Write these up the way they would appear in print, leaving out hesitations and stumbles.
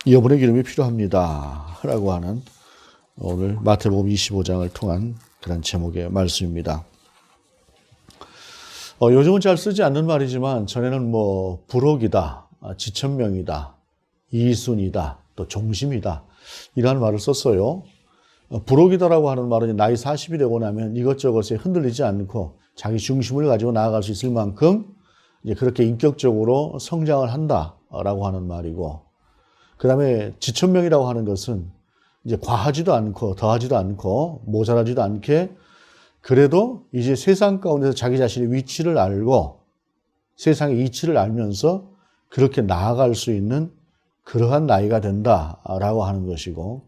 여분의 기름이 필요합니다. 라고 하는 오늘 마태복음 25장을 통한 그런 제목의 말씀입니다. 요즘은 잘 쓰지 않는 말이지만 전에는 부록이다, 지천명이다, 이순이다, 또 종심이다 이런 말을 썼어요. 부록이다라고 하는 말은 나이 40이 되고 나면 이것저것에 흔들리지 않고 자기 중심을 가지고 나아갈 수 있을 만큼 이제 그렇게 인격적으로 성장을 한다라고 하는 말이고, 그 다음에 지천명이라고 하는 것은 이제 과하지도 않고 더하지도 않고 모자라지도 않게 그래도 이제 세상 가운데서 자기 자신의 위치를 알고 세상의 이치를 알면서 그렇게 나아갈 수 있는 그러한 나이가 된다라고 하는 것이고,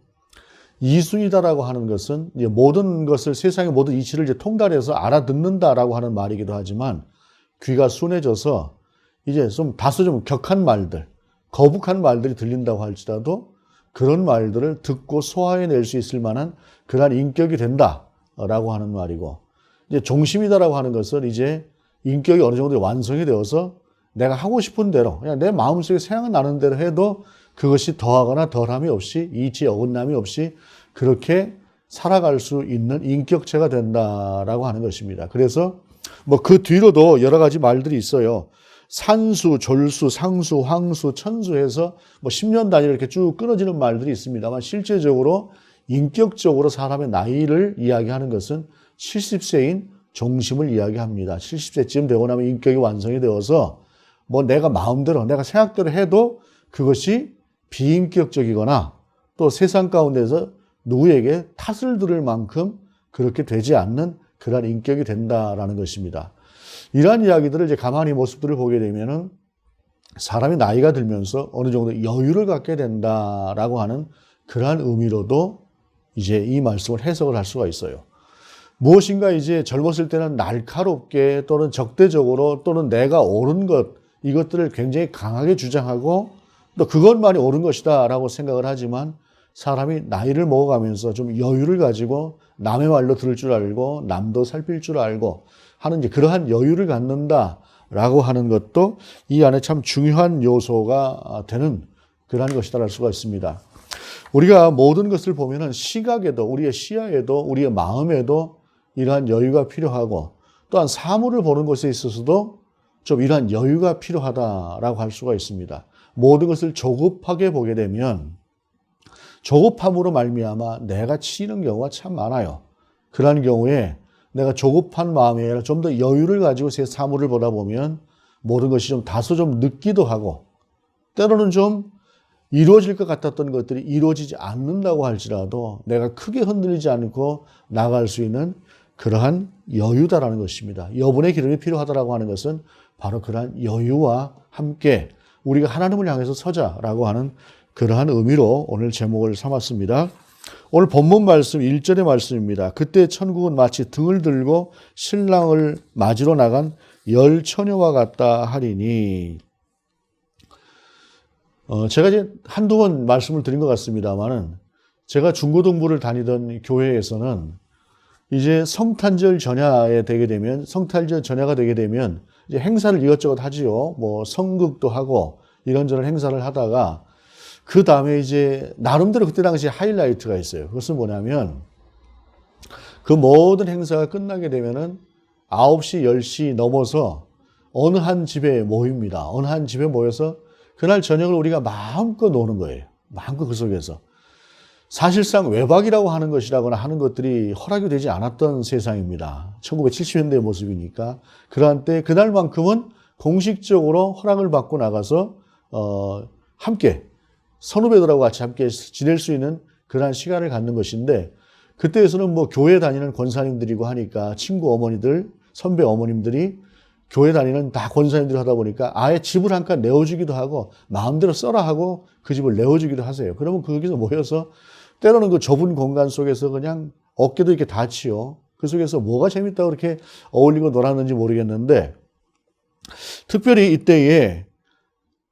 이순이다라고 하는 것은 이제 모든 것을 세상의 모든 이치를 이제 통달해서 알아듣는다라고 하는 말이기도 하지만 귀가 순해져서 이제 다소 좀 격한 말들, 거북한 말들이 들린다고 할지라도 그런 말들을 듣고 소화해낼 수 있을 만한 그러한 인격이 된다라고 하는 말이고, 이제 종심이다라고 하는 것은 이제 인격이 어느 정도 완성이 되어서 내가 하고 싶은 대로 그냥 내 마음속에 생각나는 대로 해도 그것이 더하거나 덜함이 없이 이치에 어긋남이 없이 그렇게 살아갈 수 있는 인격체가 된다라고 하는 것입니다. 그래서 그 뒤로도 여러 가지 말들이 있어요. 산수, 졸수, 상수, 황수, 천수 해서 10년 단위로 이렇게 쭉 끊어지는 말들이 있습니다만 실제적으로 인격적으로 사람의 나이를 이야기하는 것은 70세인 종심을 이야기합니다. 70세쯤 되고 나면 인격이 완성이 되어서 내가 마음대로 내가 생각대로 해도 그것이 비인격적이거나 또 세상 가운데서 누구에게 탓을 들을 만큼 그렇게 되지 않는 그러한 인격이 된다라는 것입니다. 이러한 이야기들을 이제 가만히 모습들을 보게 되면은 사람이 나이가 들면서 어느 정도 여유를 갖게 된다라고 하는 그러한 의미로도 이제 이 말씀을 해석을 할 수가 있어요. 무엇인가 이제 젊었을 때는 날카롭게 또는 적대적으로 또는 내가 옳은 것, 이것들을 굉장히 강하게 주장하고 또 그것만이 옳은 것이다 라고 생각을 하지만 사람이 나이를 먹어가면서 좀 여유를 가지고 남의 말로 들을 줄 알고 남도 살필 줄 알고 하는 이제 그러한 여유를 갖는다라고 하는 것도 이 안에 참 중요한 요소가 되는 그러한 것이다 할 수가 있습니다. 우리가 모든 것을 보면은 시각에도 우리의 시야에도 우리의 마음에도 이러한 여유가 필요하고 또한 사물을 보는 것에 있어서도 좀 이러한 여유가 필요하다라고 할 수가 있습니다. 모든 것을 조급하게 보게 되면 조급함으로 말미암아 내가 치이는 경우가 참 많아요. 그러한 경우에 내가 조급한 마음이 아니라 좀 더 여유를 가지고 새 사물을 보다 보면 모든 것이 좀 다소 좀 늦기도 하고 때로는 좀 이루어질 것 같았던 것들이 이루어지지 않는다고 할지라도 내가 크게 흔들리지 않고 나갈 수 있는 그러한 여유다라는 것입니다. 여분의 기름이 필요하다라고 하는 것은 바로 그러한 여유와 함께 우리가 하나님을 향해서 서자라고 하는 그러한 의미로 오늘 제목을 삼았습니다. 오늘 본문 말씀 1절의 말씀입니다. 그때 천국은 마치 등을 들고 신랑을 맞으러 나간 열 처녀와 같다 하리니, 제가 이제 한두 번 말씀을 드린 것 같습니다만은 제가 중고등부를 다니던 교회에서는 이제 성탄절 전야가 되게 되면 이제 행사를 이것저것 하지요. 성극도 하고 이런저런 행사를 하다가 그 다음에 이제 나름대로 그때 당시 하이라이트가 있어요. 그것은 뭐냐면 그 모든 행사가 끝나게 되면은 9시, 10시 넘어서 어느 한 집에 모입니다. 어느 한 집에 모여서 그날 저녁을 우리가 마음껏 노는 거예요. 마음껏 그 속에서. 사실상 외박이라고 하는 것이라거나 하는 것들이 허락이 되지 않았던 세상입니다. 1970년대의 모습이니까. 그러한 때 그날만큼은 공식적으로 허락을 받고 나가서 함께 선후배들하고 같이 함께 지낼 수 있는 그러한 시간을 갖는 것인데, 그때에서는 교회 다니는 권사님들이고 하니까 친구 어머니들, 선배 어머님들이 교회 다니는 다 권사님들이 하다 보니까 아예 집을 한 칸 내어주기도 하고 마음대로 써라 하고 그 집을 내어주기도 하세요. 그러면 거기서 모여서 때로는 그 좁은 공간 속에서 그냥 어깨도 이렇게 닿지요. 그 속에서 뭐가 재밌다고 그렇게 어울리고 놀았는지 모르겠는데, 특별히 이때에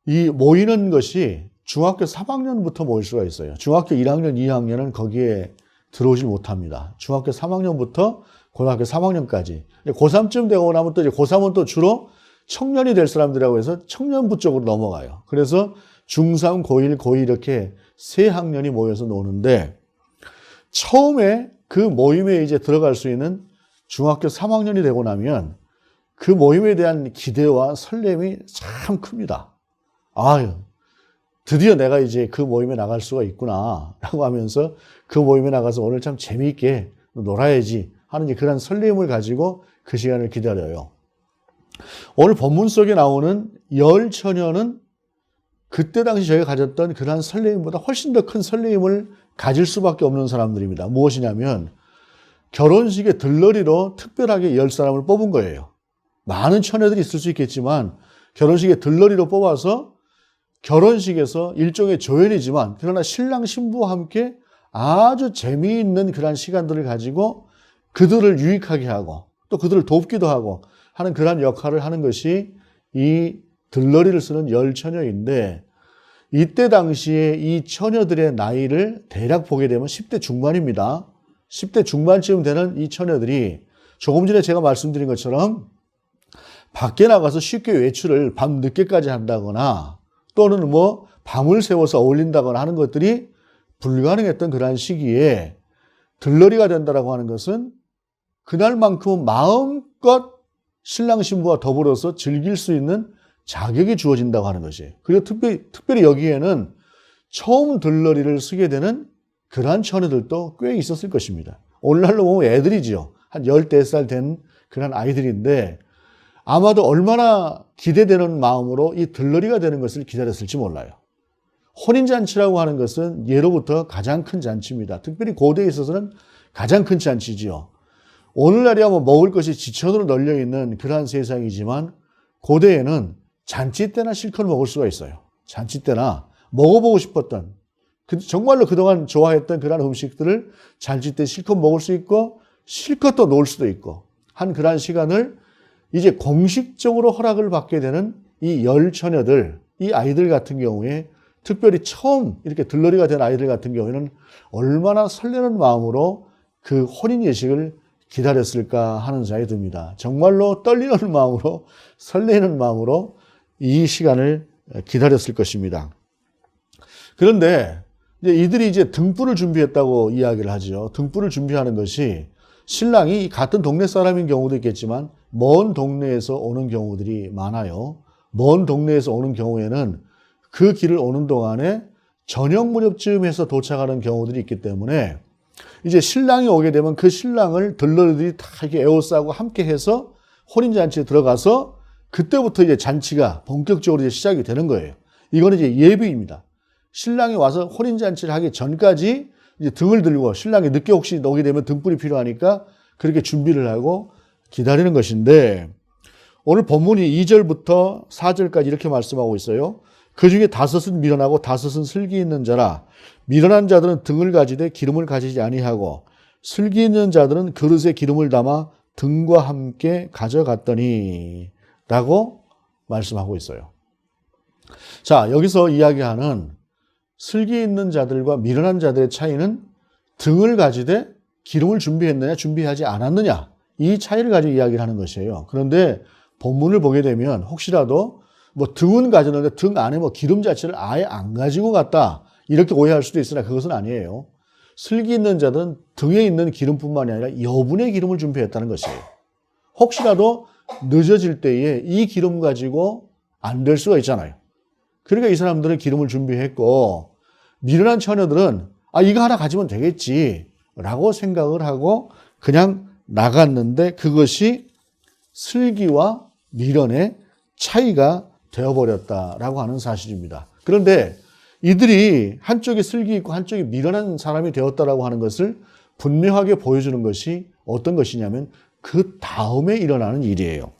이 모이는 것이 중학교 3학년부터 모일 수가 있어요. 중학교 1학년, 2학년은 거기에 들어오질 못합니다. 중학교 3학년부터 고등학교 3학년까지. 고3쯤 되고 나면 또 이제 고3은 또 주로 청년이 될 사람들이라고 해서 청년부 쪽으로 넘어가요. 그래서 중3, 고1, 고2 이렇게 세 학년이 모여서 노는데 처음에 그 모임에 이제 들어갈 수 있는 중학교 3학년이 되고 나면 그 모임에 대한 기대와 설렘이 참 큽니다. 아유, 드디어 내가 이제 그 모임에 나갈 수가 있구나 라고 하면서 그 모임에 나가서 오늘 참 재미있게 놀아야지 하는 그런 설렘을 가지고 그 시간을 기다려요. 오늘 본문 속에 나오는 열 처녀는 그때 당시 저희가 가졌던 그러한 설렘보다 훨씬 더 큰 설렘을 가질 수밖에 없는 사람들입니다. 무엇이냐면 결혼식의 들러리로 특별하게 10사람을 뽑은 거예요. 많은 처녀들이 있을 수 있겠지만 결혼식의 들러리로 뽑아서 결혼식에서 일종의 조연이지만 그러나 신랑 신부와 함께 아주 재미있는 그런 시간들을 가지고 그들을 유익하게 하고 또 그들을 돕기도 하고 하는 그런 역할을 하는 것이 이 들러리를 쓰는 10처녀인데 이때 당시에 이 처녀들의 나이를 대략 보게 되면 10대 중반입니다. 10대 중반쯤 되는 이 처녀들이 조금 전에 제가 말씀드린 것처럼 밖에 나가서 쉽게 외출을 밤 늦게까지 한다거나 또는 뭐 밤을 새워서 어울린다거나 하는 것들이 불가능했던 그러한 시기에 들러리가 된다라고 하는 것은 그날만큼은 마음껏 신랑 신부와 더불어서 즐길 수 있는 자격이 주어진다고 하는 것이에요. 그리고 특별히 여기에는 처음 들러리를 쓰게 되는 그러한 처녀들도 꽤 있었을 것입니다. 오늘날로 보면 애들이죠. 한 14살 된 그런 아이들인데 아마도 얼마나 기대되는 마음으로 이 들러리가 되는 것을 기다렸을지 몰라요. 혼인잔치라고 하는 것은 예로부터 가장 큰 잔치입니다. 특별히 고대에 있어서는 가장 큰 잔치지요. 오늘날이야 뭐 먹을 것이 지천으로 널려있는 그러한 세상이지만 고대에는 잔치 때나 실컷 먹을 수가 있어요. 잔치 때나 먹어보고 싶었던 정말로 그동안 좋아했던 그런 음식들을 잔치 때 실컷 먹을 수 있고 실컷 또 놀 수도 있고 한 그런 시간을 이제 공식적으로 허락을 받게 되는 이 10처녀들, 이 아이들 같은 경우에 특별히 처음 이렇게 들러리가 된 아이들 같은 경우에는 얼마나 설레는 마음으로 그 혼인 예식을 기다렸을까 하는 생각이 듭니다. 정말로 떨리는 마음으로 설레는 마음으로 이 시간을 기다렸을 것입니다. 그런데 이들이 이제 등불을 준비했다고 이야기를 하죠. 등불을 준비하는 것이 신랑이 같은 동네 사람인 경우도 있겠지만 먼 동네에서 오는 경우들이 많아요. 먼 동네에서 오는 경우에는 그 길을 오는 동안에 저녁 무렵쯤에서 도착하는 경우들이 있기 때문에 이제 신랑이 오게 되면 그 신랑을 들러리들이 다 이렇게 에워싸고 함께 해서 혼인잔치에 들어가서 그때부터 이제 잔치가 본격적으로 이제 시작이 되는 거예요. 이거는 이제 예비입니다. 신랑이 와서 혼인잔치를 하기 전까지 이제 등을 들고 신랑이 늦게 혹시 오게 되면 등불이 필요하니까 그렇게 준비를 하고 기다리는 것인데 오늘 본문이 2절부터 4절까지 이렇게 말씀하고 있어요. 그 중에 5은 미련하고 5은 슬기 있는 자라. 미련한 자들은 등을 가지되 기름을 가지지 아니하고 슬기 있는 자들은 그릇에 기름을 담아 등과 함께 가져갔더니 라고 말씀하고 있어요. 자, 여기서 이야기하는 슬기 있는 자들과 미련한 자들의 차이는 등을 가지되 기름을 준비했느냐 준비하지 않았느냐 이 차이를 가지고 이야기를 하는 것이에요. 그런데 본문을 보게 되면 혹시라도 뭐 등은 가졌는데 등 안에 뭐 기름 자체를 아예 안 가지고 갔다 이렇게 오해할 수도 있으나 그것은 아니에요. 슬기 있는 자들은 등에 있는 기름뿐만이 아니라 여분의 기름을 준비했다는 것이에요. 혹시라도 늦어질 때에 이 기름 가지고 안 될 수가 있잖아요. 그러니까 이 사람들은 기름을 준비했고 미련한 처녀들은 이거 하나 가지면 되겠지 라고 생각을 하고 그냥 나갔는데 그것이 슬기와 미련의 차이가 되어버렸다라고 하는 사실입니다. 그런데 이들이 한쪽이 슬기 있고 한쪽이 미련한 사람이 되었다라고 하는 것을 분명하게 보여주는 것이 어떤 것이냐면 그 다음에 일어나는 일이에요.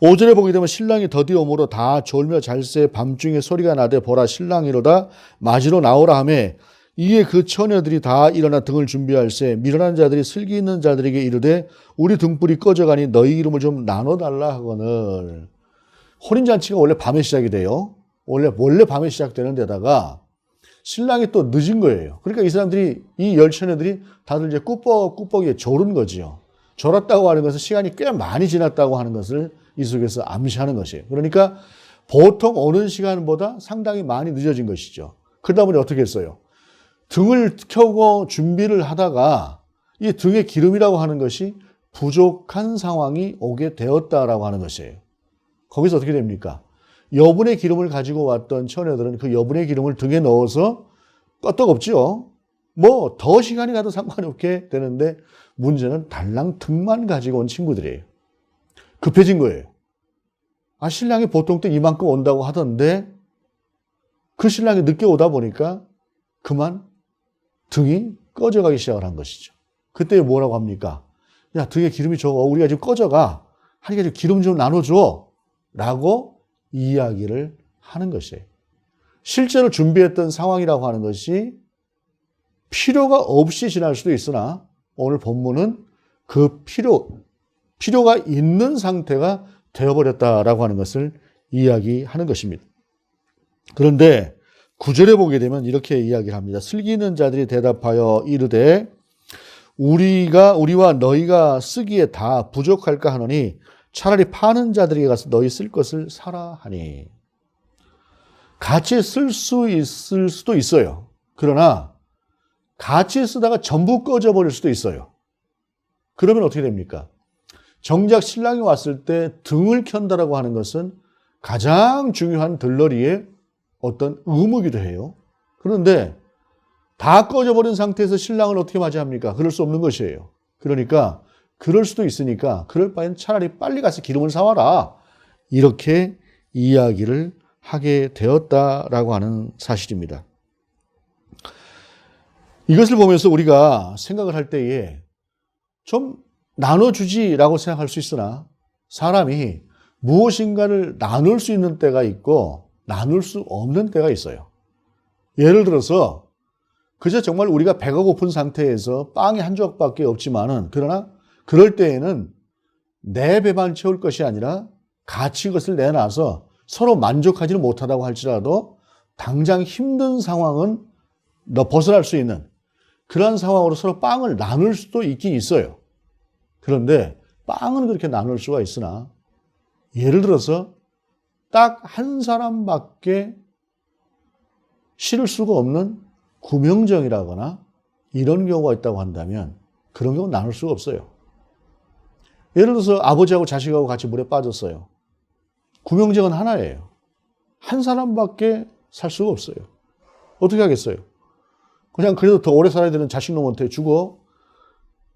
5절에 보게 되면 신랑이 더디어 오므로 다 졸며 잘새 밤중에 소리가 나되 보라 신랑이로다 맞이로 나오라 하며 이에 그 처녀들이 다 일어나 등을 준비할세 미련한 자들이 슬기 있는 자들에게 이르되 우리 등불이 꺼져가니 너희 이름을 좀 나눠달라 하거늘. 혼인잔치가 원래 밤에 시작이 돼요. 원래 밤에 시작되는 데다가 신랑이 또 늦은 거예요. 그러니까 이 사람들이 이 10처녀들이 다들 이제 꾸벅꾸벅 졸은 거지요. 졸았다고 하는 것은 시간이 꽤 많이 지났다고 하는 것을 이 속에서 암시하는 것이에요. 그러니까 보통 오는 시간보다 상당히 많이 늦어진 것이죠. 그러다 보니 어떻게 했어요? 등을 켜고 준비를 하다가 이 등의 기름이라고 하는 것이 부족한 상황이 오게 되었다라고 하는 것이에요. 거기서 어떻게 됩니까? 여분의 기름을 가지고 왔던 처녀들은 그 여분의 기름을 등에 넣어서 끄떡없지요. 뭐 더 시간이 가도 상관이 없게 되는데 문제는 달랑 등만 가지고 온 친구들이에요. 급해진 거예요. 아, 신랑이 보통 때 이만큼 온다고 하던데 그 신랑이 늦게 오다 보니까 그만 등이 꺼져가기 시작을 한 것이죠. 그때 뭐라고 합니까? 야, 등에 기름이 적어. 우리가 지금 꺼져가. 하니까 지금 기름 좀 나눠줘. 라고 이야기를 하는 것이에요. 실제로 준비했던 상황이라고 하는 것이 필요가 없이 지날 수도 있으나 오늘 본문은 그 필요가 있는 상태가 되어버렸다라고 하는 것을 이야기하는 것입니다. 그런데 9절에 보게 되면 이렇게 이야기를 합니다. 슬기는 자들이 대답하여 이르되 우리와 너희가 쓰기에 다 부족할까 하노니 차라리 파는 자들에게 가서 너희 쓸 것을 사라 하니. 같이 쓸 수 있을 수도 있어요. 그러나 같이 쓰다가 전부 꺼져버릴 수도 있어요. 그러면 어떻게 됩니까? 정작 신랑이 왔을 때 등을 켠다라고 하는 것은 가장 중요한 들러리의 어떤 의무이기도 해요. 그런데 다 꺼져버린 상태에서 신랑을 어떻게 맞이합니까? 그럴 수 없는 것이에요. 그러니까 그럴 수도 있으니까 그럴 바엔 차라리 빨리 가서 기름을 사와라. 이렇게 이야기를 하게 되었다라고 하는 사실입니다. 이것을 보면서 우리가 생각을 할 때에 좀 나눠주지라고 생각할 수 있으나 사람이 무엇인가를 나눌 수 있는 때가 있고 나눌 수 없는 때가 있어요. 예를 들어서 그저 정말 우리가 배가 고픈 상태에서 빵이 한 조각밖에 없지만은 그러나 그럴 때에는 내 배만 채울 것이 아니라 같이 그것을 내놔서 서로 만족하지는 못하다고 할지라도 당장 힘든 상황은 벗어날 수 있는 그런 상황으로 서로 빵을 나눌 수도 있긴 있어요. 그런데 빵은 그렇게 나눌 수가 있으나 예를 들어서 딱 한 사람밖에 실을 수가 없는 구명정이라거나 이런 경우가 있다고 한다면 그런 경우는 나눌 수가 없어요. 예를 들어서 아버지하고 자식하고 같이 물에 빠졌어요. 구명정은 하나예요. 한 사람밖에 살 수가 없어요. 어떻게 하겠어요? 그냥 그래도 더 오래 살아야 되는 자식놈한테 주고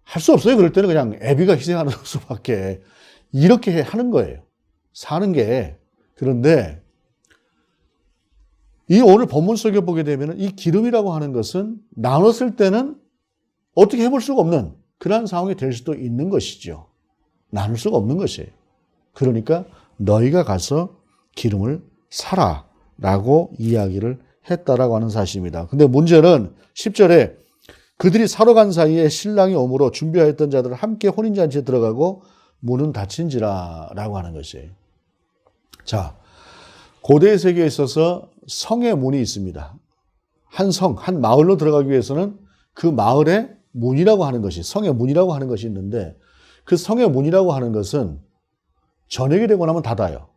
할 수 없어요. 그럴 때는 그냥 애비가 희생하는 수밖에 이렇게 하는 거예요. 사는 게. 그런데 이 오늘 본문 속에 보게 되면 이 기름이라고 하는 것은 나눴을 때는 어떻게 해볼 수가 없는 그러한 상황이 될 수도 있는 것이죠. 나눌 수가 없는 것이에요. 그러니까 너희가 가서 기름을 사라 라고 이야기를 했다라고 하는 사실입니다. 근데 문제는 10절에 그들이 사러 간 사이에 신랑이 오므로 준비하였던 자들은 함께 혼인잔치에 들어가고 문은 닫힌지라 라고 하는 것이에요. 자, 고대 세계에 있어서 성의 문이 있습니다. 한 성, 한 마을로 들어가기 위해서는 그 마을의 문이라고 하는 것이, 성의 문이라고 하는 것이 있는데 그 성의 문이라고 하는 것은 저녁이 되고 나면 닫아요.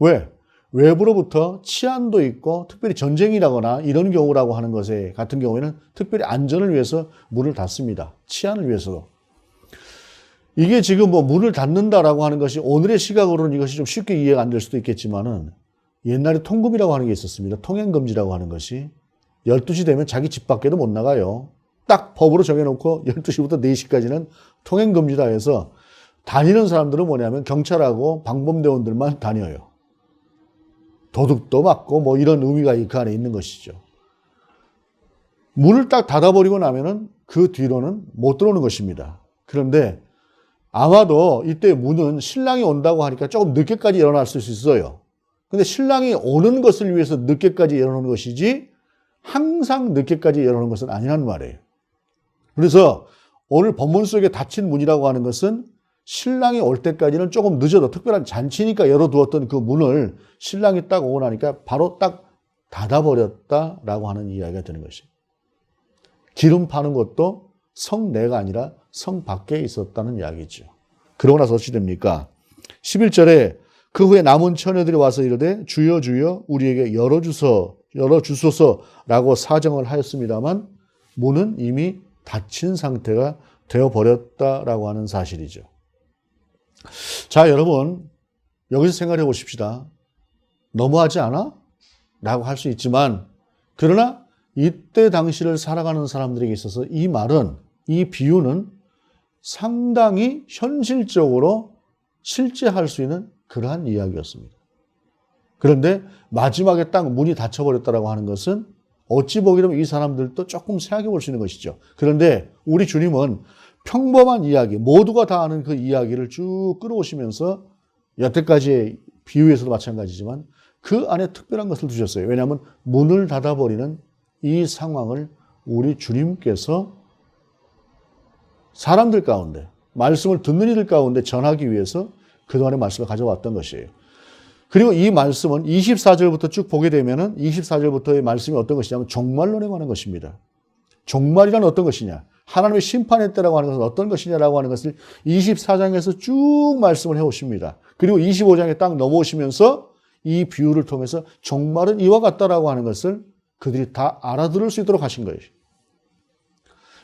왜? 외부로부터 치안도 있고 특별히 전쟁이라거나 이런 경우라고 하는 것에 같은 경우에는 특별히 안전을 위해서 문을 닫습니다. 치안을 위해서도. 이게 지금 뭐 문을 닫는다라고 하는 것이 오늘의 시각으로는 이것이 좀 쉽게 이해가 안 될 수도 있겠지만은 옛날에 통금이라고 하는 게 있었습니다. 통행금지라고 하는 것이 12시 되면 자기 집 밖에도 못 나가요. 딱 법으로 정해놓고 12시부터 4시까지는 통행금지다 해서 다니는 사람들은 뭐냐면 경찰하고 방범대원들만 다녀요. 도둑도 맞고 뭐 이런 의미가 그 안에 있는 것이죠. 문을 딱 닫아버리고 나면은 그 뒤로는 못 들어오는 것입니다. 그런데 아마도 이때 문은 신랑이 온다고 하니까 조금 늦게까지 열어놨을 수 있어요. 근데 신랑이 오는 것을 위해서 늦게까지 열어놓는 것이지 항상 늦게까지 열어놓는 것은 아니란 말이에요. 그래서 오늘 본문 속에 닫힌 문이라고 하는 것은 신랑이 올 때까지는 조금 늦어도 특별한 잔치니까 열어두었던 그 문을 신랑이 딱 오고 나니까 바로 딱 닫아버렸다라고 하는 이야기가 되는 것이에요. 기름 파는 것도 성 내가 아니라 성 밖에 있었다는 이야기죠. 그러고 나서 어찌 됩니까? 11절에 그 후에 남은 처녀들이 와서 이르되 주여 주여 우리에게 열어주소서라고 사정을 하였습니다만 문은 이미 닫힌 상태가 되어버렸다라고 하는 사실이죠. 자, 여러분 여기서 생각해 보십시다. 너무하지 않아? 라고 할 수 있지만 그러나 이때 당시를 살아가는 사람들에게 있어서 이 말은, 이 비유는 상당히 현실적으로 실제할 수 있는 그러한 이야기였습니다. 그런데 마지막에 딱 문이 닫혀버렸다라고 하는 것은 어찌 보게 되면 이 사람들도 조금 생각해 볼 수 있는 것이죠. 그런데 우리 주님은 평범한 이야기, 모두가 다 아는 그 이야기를 쭉 끌어오시면서 여태까지의 비유에서도 마찬가지지만 그 안에 특별한 것을 두셨어요. 왜냐하면 문을 닫아버리는 이 상황을 우리 주님께서 사람들 가운데, 말씀을 듣는 이들 가운데 전하기 위해서 그동안의 말씀을 가져왔던 것이에요. 그리고 이 말씀은 24절부터 쭉 보게 되면은 24절부터의 말씀이 어떤 것이냐면 종말론에 관한 것입니다. 종말이란 어떤 것이냐? 하나님의 심판의 때라고 하는 것은 어떤 것이냐라고 하는 것을 24장에서 쭉 말씀을 해오십니다. 그리고 25장에 딱 넘어오시면서 이 비유를 통해서 종말은 이와 같다라고 하는 것을 그들이 다 알아들을 수 있도록 하신 거예요.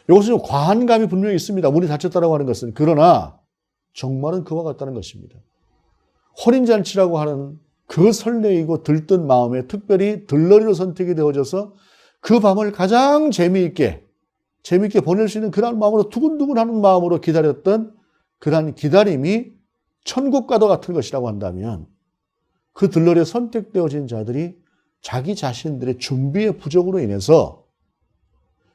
이것은 좀 과한 감이 분명히 있습니다. 문이 닫혔다라고 하는 것은. 그러나 종말은 그와 같다는 것입니다. 혼인잔치라고 하는 그 설레이고 들뜬 마음에 특별히 들러리로 선택이 되어져서 그 밤을 가장 재미있게 보낼 수 있는 그런 마음으로 두근두근하는 마음으로 기다렸던 그러한 기다림이 천국과도 같은 것이라고 한다면 그 들러리에 선택되어진 자들이 자기 자신들의 준비의 부족으로 인해서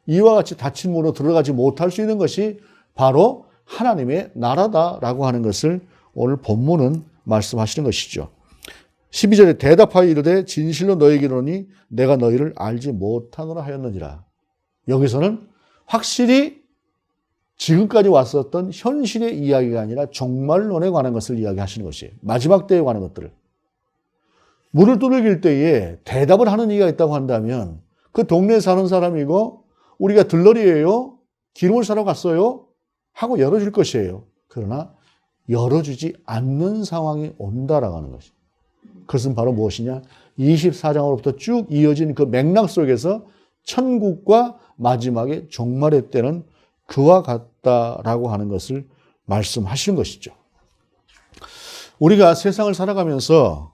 이와 같이 닫힌 문으로 들어가지 못할 수 있는 것이 바로 하나님의 나라다라고 하는 것을 오늘 본문은 말씀하시는 것이죠. 12절에 대답하여 이르되 진실로 너희에게 이르노니 내가 너희를 알지 못하노라 하였느니라. 여기서는 확실히 지금까지 왔었던 현실의 이야기가 아니라 종말론에 관한 것을 이야기하시는 것이에요. 마지막 때에 관한 것들을. 문을 두들길 때에 대답을 하는 이가 있다고 한다면 그 동네에 사는 사람이고 우리가 들러리예요. 기름을 사러 갔어요. 하고 열어줄 것이에요. 그러나 열어주지 않는 상황이 온다라고 하는 것이죠. 그것은 바로 무엇이냐? 24장으로부터 쭉 이어진 그 맥락 속에서 천국과 마지막에 종말의 때는 그와 같다라고 하는 것을 말씀하시는 것이죠. 우리가 세상을 살아가면서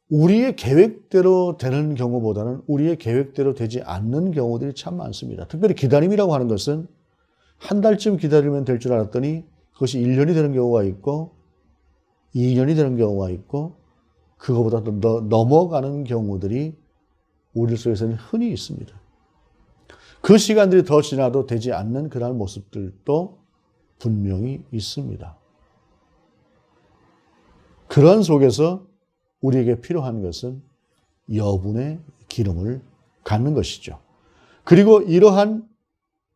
우리의 계획대로 되는 경우보다는 우리의 계획대로 되지 않는 경우들이 참 많습니다. 특별히 기다림이라고 하는 것은 한 달쯤 기다리면 될 줄 알았더니 그것이 1년이 되는 경우가 있고 2년이 되는 경우가 있고 그거보다 더 넘어가는 경우들이 우리 속에서는 흔히 있습니다. 그 시간들이 더 지나도 되지 않는 그러한 모습들도 분명히 있습니다. 그런 속에서 우리에게 필요한 것은 여분의 기름을 갖는 것이죠. 그리고 이러한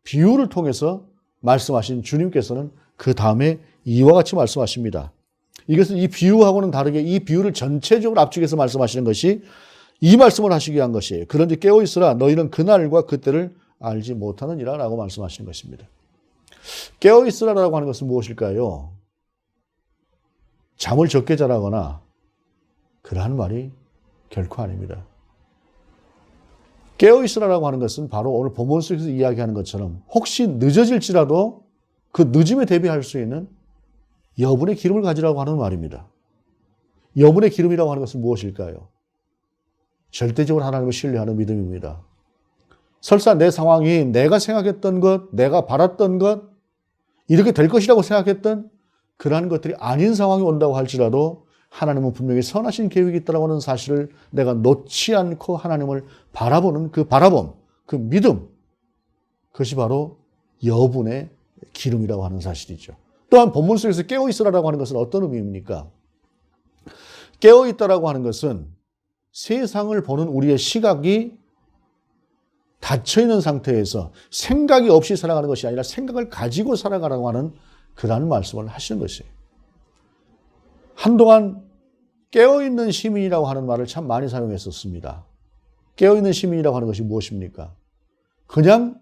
비유를 통해서 말씀하신 주님께서는 그 다음에 이와 같이 말씀하십니다. 이것은 이 비유하고는 다르게 이 비유를 전체적으로 압축해서 말씀하시는 것이 이 말씀을 하시기 위한 것이에요. 그런데 깨어있으라 너희는 그날과 그때를 알지 못하느니라 라고 말씀하시는 것입니다. 깨어있으라라고 하는 것은 무엇일까요? 잠을 적게 자라거나 그러한 말이 결코 아닙니다. 깨어있으라라고 하는 것은 바로 오늘 본문 속에서 이야기하는 것처럼 혹시 늦어질지라도 그 늦음에 대비할 수 있는 여분의 기름을 가지라고 하는 말입니다. 여분의 기름이라고 하는 것은 무엇일까요? 절대적으로 하나님을 신뢰하는 믿음입니다. 설사 내 상황이 내가 생각했던 것, 내가 바랐던 것, 이렇게 될 것이라고 생각했던 그러한 것들이 아닌 상황이 온다고 할지라도 하나님은 분명히 선하신 계획이 있다고 하는 사실을 내가 놓지 않고 하나님을 바라보는 그 바라봄, 그 믿음, 그것이 바로 여분의 기름이라고 하는 사실이죠. 또한 본문 속에서 깨어있으라고 하는 것은 어떤 의미입니까? 깨어있다라고 하는 것은 세상을 보는 우리의 시각이 닫혀있는 상태에서 생각이 없이 살아가는 것이 아니라 생각을 가지고 살아가라고 하는 그러한 말씀을 하시는 것이에요. 한동안 깨어있는 시민이라고 하는 말을 참 많이 사용했었습니다. 깨어있는 시민이라고 하는 것이 무엇입니까? 그냥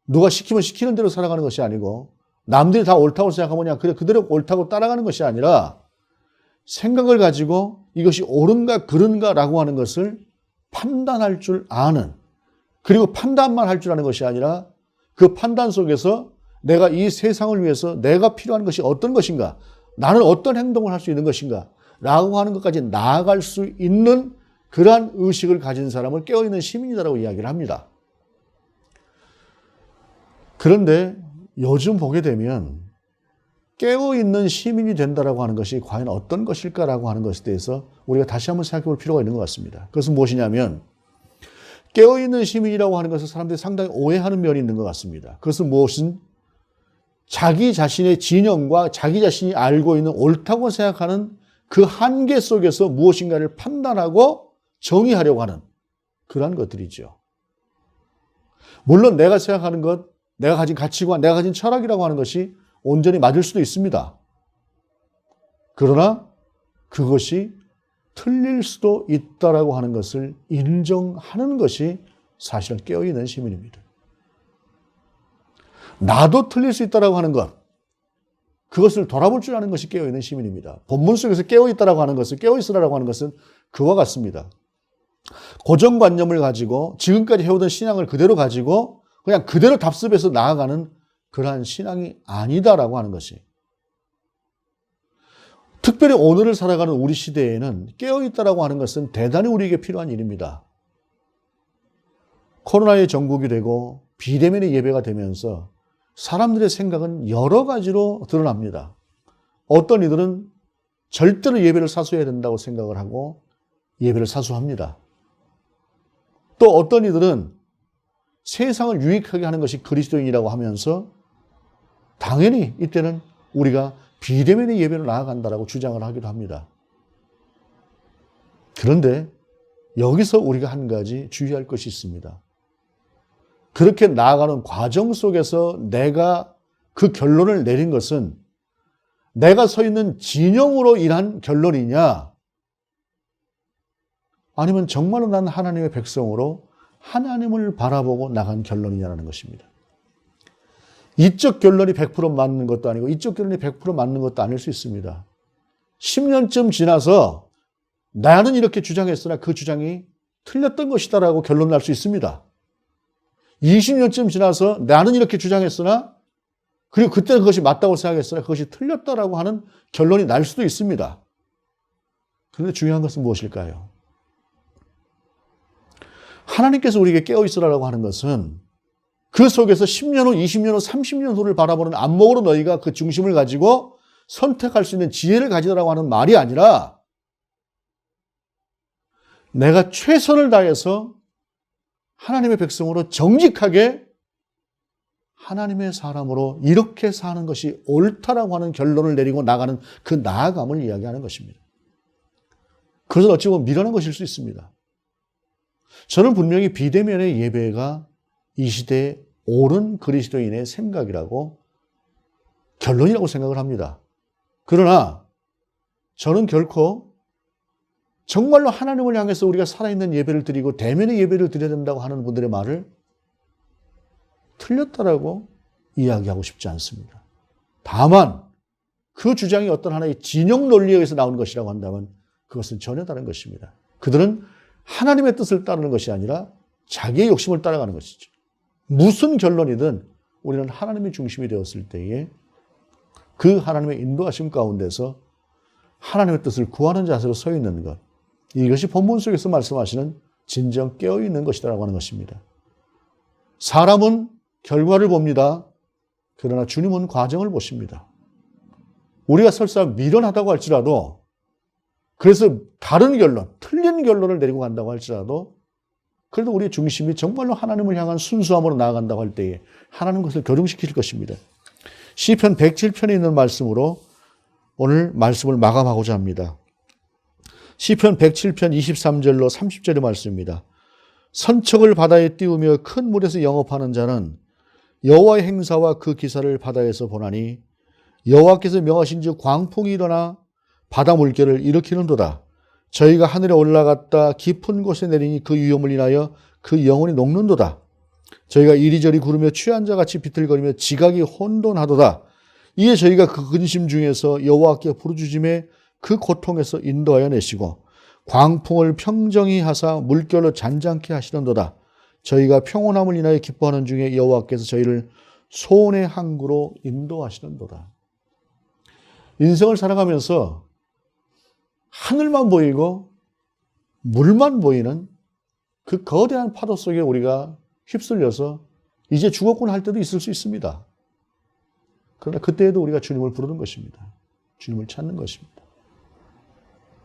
누가 시키면 시키는 대로 살아가는 것이 아니고 남들이 다 옳다고 생각하면 그냥 그대로 옳다고 따라가는 것이 아니라 생각을 가지고 이것이 옳은가 그른가라고 하는 것을 판단할 줄 아는, 그리고 판단만 할 줄 아는 것이 아니라 그 판단 속에서 내가 이 세상을 위해서 내가 필요한 것이 어떤 것인가, 나는 어떤 행동을 할 수 있는 것인가 라고 하는 것까지 나아갈 수 있는 그러한 의식을 가진 사람을 깨어있는 시민이다라고 이야기를 합니다. 그런데 요즘 보게 되면 깨어있는 시민이 된다라고 하는 것이 과연 어떤 것일까라고 하는 것에 대해서 우리가 다시 한번 생각해 볼 필요가 있는 것 같습니다. 그것은 무엇이냐면, 깨어있는 시민이라고 하는 것을 사람들이 상당히 오해하는 면이 있는 것 같습니다. 그것은 무엇은 자기 자신의 진영과 자기 자신이 알고 있는 옳다고 생각하는 그 한계 속에서 무엇인가를 판단하고 정의하려고 하는 그러한 것들이죠. 물론 내가 생각하는 것, 내가 가진 가치관, 내가 가진 철학이라고 하는 것이 온전히 맞을 수도 있습니다. 그러나 그것이 틀릴 수도 있다라고 하는 것을 인정하는 것이 사실은 깨어있는 시민입니다. 나도 틀릴 수 있다라고 하는 것, 그것을 돌아볼 줄 아는 것이 깨어있는 시민입니다. 본문 속에서 깨어있다라고 하는 것은, 깨어있으라고 하는 것은 그와 같습니다. 고정관념을 가지고 지금까지 해오던 신앙을 그대로 가지고 그냥 그대로 답습해서 나아가는 그러한 신앙이 아니다라고 하는 것이. 특별히 오늘을 살아가는 우리 시대에는 깨어있다라고 하는 것은 대단히 우리에게 필요한 일입니다. 코로나의 전국이 되고 비대면의 예배가 되면서 사람들의 생각은 여러 가지로 드러납니다. 어떤 이들은 절대로 예배를 사수해야 된다고 생각을 하고 예배를 사수합니다. 또 어떤 이들은 세상을 유익하게 하는 것이 그리스도인이라고 하면서 당연히 이때는 우리가 비대면의 예배로 나아간다라고 주장을 하기도 합니다. 그런데 여기서 우리가 한 가지 주의할 것이 있습니다. 그렇게 나아가는 과정 속에서 내가 그 결론을 내린 것은 내가 서 있는 진영으로 인한 결론이냐, 아니면 정말로 난 하나님의 백성으로 하나님을 바라보고 나간 결론이냐라는 것입니다. 이쪽 결론이 100% 맞는 것도 아니고 이쪽 결론이 100% 맞는 것도 아닐 수 있습니다. 10년쯤 지나서 나는 이렇게 주장했으나 그 주장이 틀렸던 것이다라고 결론 날 수 있습니다. 20년쯤 지나서 나는 이렇게 주장했으나, 그리고 그때 그것이 맞다고 생각했으나 그것이 틀렸다라고 하는 결론이 날 수도 있습니다. 그런데 중요한 것은 무엇일까요? 하나님께서 우리에게 깨어있으라고 하는 것은 그 속에서 10년 후, 20년 후, 30년 후를 바라보는 안목으로 너희가 그 중심을 가지고 선택할 수 있는 지혜를 가지라고 하는 말이 아니라, 내가 최선을 다해서 하나님의 백성으로 정직하게 하나님의 사람으로 이렇게 사는 것이 옳다라고 하는 결론을 내리고 나가는 그 나아감을 이야기하는 것입니다. 그것은 어찌 보면 미련한 것일 수 있습니다. 저는 분명히 비대면의 예배가 이 시대의 옳은 그리스도인의 생각이라고, 결론이라고 생각을 합니다. 그러나 저는 결코 정말로 하나님을 향해서 우리가 살아있는 예배를 드리고 대면의 예배를 드려야 된다고 하는 분들의 말을 틀렸다라고 이야기하고 싶지 않습니다. 다만 그 주장이 어떤 하나의 진영 논리에 의해서 나오는 것이라고 한다면 그것은 전혀 다른 것입니다. 그들은 하나님의 뜻을 따르는 것이 아니라 자기의 욕심을 따라가는 것이죠. 무슨 결론이든 우리는 하나님의 중심이 되었을 때에 그 하나님의 인도하심 가운데서 하나님의 뜻을 구하는 자세로 서 있는 것, 이것이 본문 속에서 말씀하시는 진정 깨어있는 것이라고 하는 것입니다. 사람은 결과를 봅니다. 그러나 주님은 과정을 보십니다. 우리가 설사 미련하다고 할지라도, 그래서 다른 결론, 틀린 결론을 내리고 간다고 할지라도, 그래도 우리의 중심이 정말로 하나님을 향한 순수함으로 나아간다고 할 때에 하나님 것을 교정시킬 것입니다. 시편 107편에 있는 말씀으로 오늘 말씀을 마감하고자 합니다. 시편 107편 23절로 30절의 말씀입니다. 선척을 바다에 띄우며 큰 물에서 영업하는 자는 여호와의 행사와 그 기사를 바다에서 보나니 여호와께서 명하신 즉 광풍이 일어나 바다 물결을 일으키는도다. 저희가 하늘에 올라갔다 깊은 곳에 내리니 그 위험을 인하여 그 영혼이 녹는도다. 저희가 이리저리 구르며 취한 자같이 비틀거리며 지각이 혼돈하도다. 이에 저희가 그 근심 중에서 여호와께 부르짖음에 그 고통에서 인도하여 내시고 광풍을 평정히 하사 물결로 잔잔케 하시는도다. 저희가 평온함을 인하여 기뻐하는 중에 여호와께서 저희를 소원의 항구로 인도하시는도다. 인생을 살아가면서 하늘만 보이고 물만 보이는 그 거대한 파도 속에 우리가 휩쓸려서 이제 죽었구나 할 때도 있을 수 있습니다. 그러나 그때에도 우리가 주님을 부르는 것입니다. 주님을 찾는 것입니다.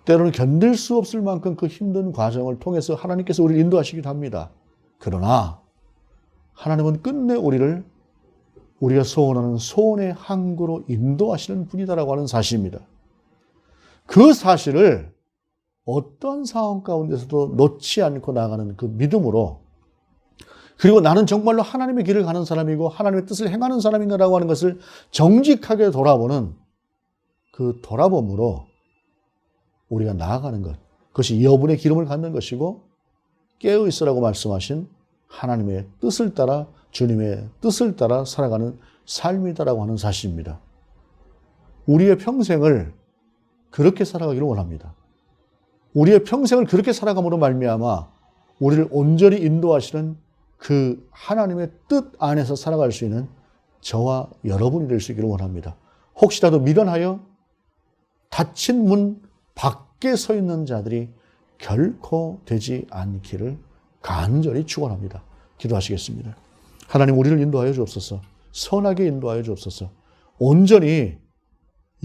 때로는 견딜 수 없을 만큼 그 힘든 과정을 통해서 하나님께서 우리를 인도하시기도 합니다. 그러나 하나님은 끝내 우리를 우리가 소원하는 소원의 항구로 인도하시는 분이다라고 하는 사실입니다. 그 사실을 어떤 상황 가운데서도 놓지 않고 나가는 그 믿음으로, 그리고 나는 정말로 하나님의 길을 가는 사람이고 하나님의 뜻을 행하는 사람인가라고 하는 것을 정직하게 돌아보는 그 돌아봄으로 우리가 나아가는 것, 그것이 여분의 기름을 갖는 것이고 깨어있으라고 말씀하신 하나님의 뜻을 따라, 주님의 뜻을 따라 살아가는 삶이다라고 하는 사실입니다. 우리의 평생을 그렇게 살아가기를 원합니다. 우리의 평생을 그렇게 살아감으로 말미암아 우리를 온전히 인도하시는 그 하나님의 뜻 안에서 살아갈 수 있는 저와 여러분이 될 수 있기를 원합니다. 혹시라도 미련하여 닫힌 문 밖에 서 있는 자들이 결코 되지 않기를 간절히 축원합니다. 기도하시겠습니다. 하나님, 우리를 인도하여 주옵소서. 선하게 인도하여 주옵소서. 온전히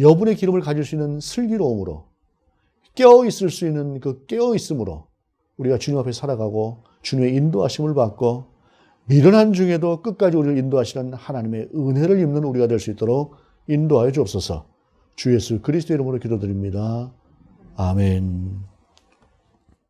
여분의 기름을 가질 수 있는 슬기로움으로, 깨어있을 수 있는 그 깨어있음으로 우리가 주님 앞에 살아가고 주님의 인도하심을 받고 미련한 중에도 끝까지 우리를 인도하시는 하나님의 은혜를 입는 우리가 될 수 있도록 인도하여 주옵소서. 주 예수 그리스도 이름으로 기도드립니다. 아멘.